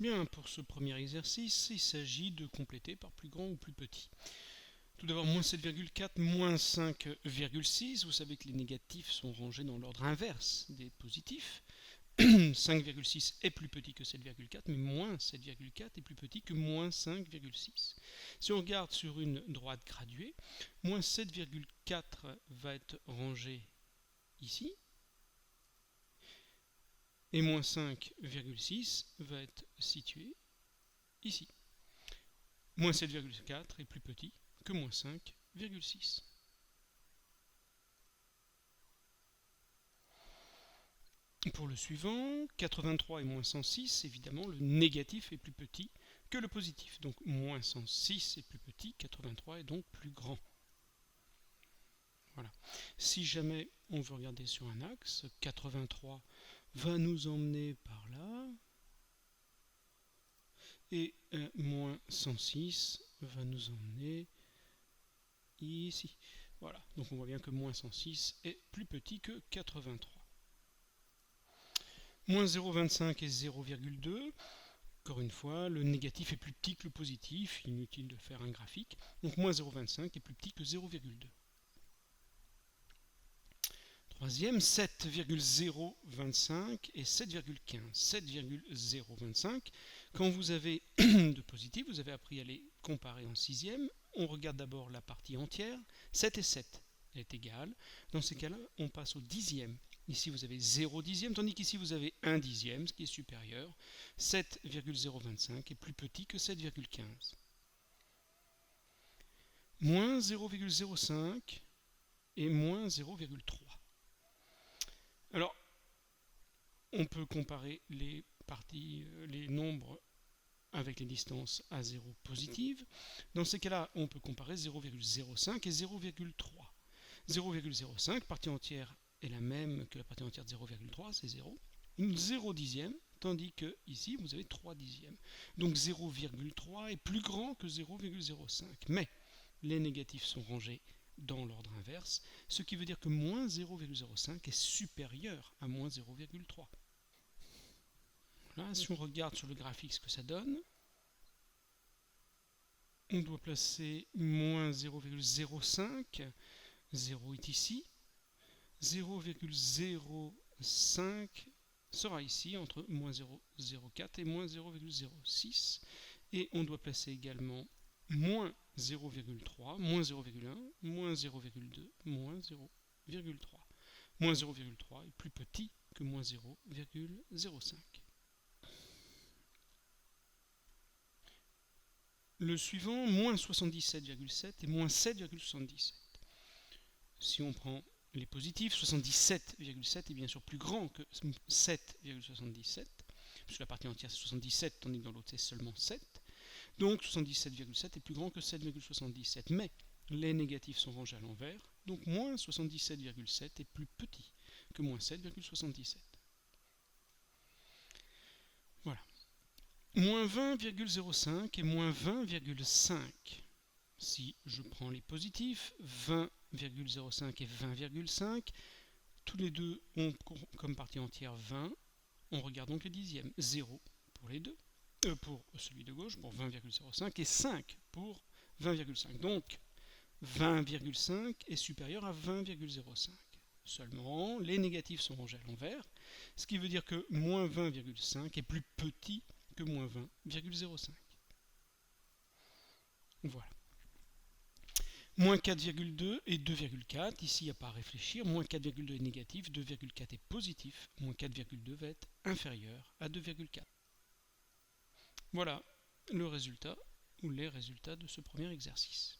Bien, pour ce premier exercice, il s'agit de compléter par plus grand ou plus petit. Tout d'abord, moins 7,4, moins 5,6. Vous savez que les négatifs sont rangés dans l'ordre inverse des positifs. 5,6 est plus petit que 7,4, mais moins 7,4 est plus petit que moins 5,6. Si on regarde sur une droite graduée, moins 7,4 va être rangé ici, et moins 5,6 va être situé ici. Moins 7,4 est plus petit que moins 5,6. Pour le suivant, 83 et moins 106, évidemment, le négatif est plus petit que le positif. Donc moins 106 est plus petit, 83 est donc plus grand. Voilà. Si jamais on veut regarder sur un axe, 83 va nous emmener par là, et moins 106 va nous emmener ici. Voilà, donc on voit bien que moins 106 est plus petit que 83. Moins 0,25 et 0,2. Encore une fois, le négatif est plus petit que le positif, inutile de faire un graphique. Donc moins 0,25 est plus petit que 0,2. Troisième, 7,025 et 7,15. 7,025, quand vous avez de positif, vous avez appris à les comparer en sixième. On regarde d'abord la partie entière. 7 et 7 est égal. Dans ces cas-là, on passe au dixième. Ici, vous avez 0 dixième, tandis qu'ici, vous avez 1 dixième, ce qui est supérieur. 7,025 est plus petit que 7,15. Moins 0,05 et moins 0,3. Alors, on peut comparer les nombres avec les distances à 0 positives. Dans ces cas-là, on peut comparer 0,05 et 0,3. 0,05, partie entière est la même que la partie entière de 0,3, c'est 0. 0 dixième, tandis que ici, vous avez 3 dixièmes. Donc 0,3 est plus grand que 0,05. Mais les négatifs sont rangés dans l'ordre inverse, ce qui veut dire que moins 0,05 est supérieur à moins 0,3. Là, si on regarde sur le graphique ce que ça donne, on doit placer moins 0,05, 0 est ici, 0,05 sera ici entre moins 0,04 et moins 0,06, et on doit placer également moins 0,3, moins 0,1, moins 0,2, moins 0,3. Moins 0,3 est plus petit que moins 0,05. Le suivant, moins 77,7 et moins 7,77. Si on prend les positifs, 77,7 est bien sûr plus grand que 7,77, puisque la partie entière c'est 77, tandis que dans l'autre c'est seulement 7. Donc 77,7 est plus grand que 7,77. Mais les négatifs sont rangés à l'envers, donc moins 77,7 est plus petit que moins 7,77. Voilà. Moins 20,05 et moins 20,5. Si je prends les positifs, 20,05 et 20,5, tous les deux ont comme partie entière 20. On regarde donc les dixièmes. 0 pour les deux, pour celui de gauche, pour 20,05, et 5 pour 20,5. Donc 20,5 est supérieur à 20,05. Seulement, les négatifs sont rangés à l'envers, ce qui veut dire que moins 20,5 est plus petit que moins 20,05. Voilà. Moins 4,2 et 2,4, ici il n'y a pas à réfléchir, moins 4,2 est négatif, 2,4 est positif, moins 4,2 va être inférieur à 2,4. Voilà le résultat ou les résultats de ce premier exercice.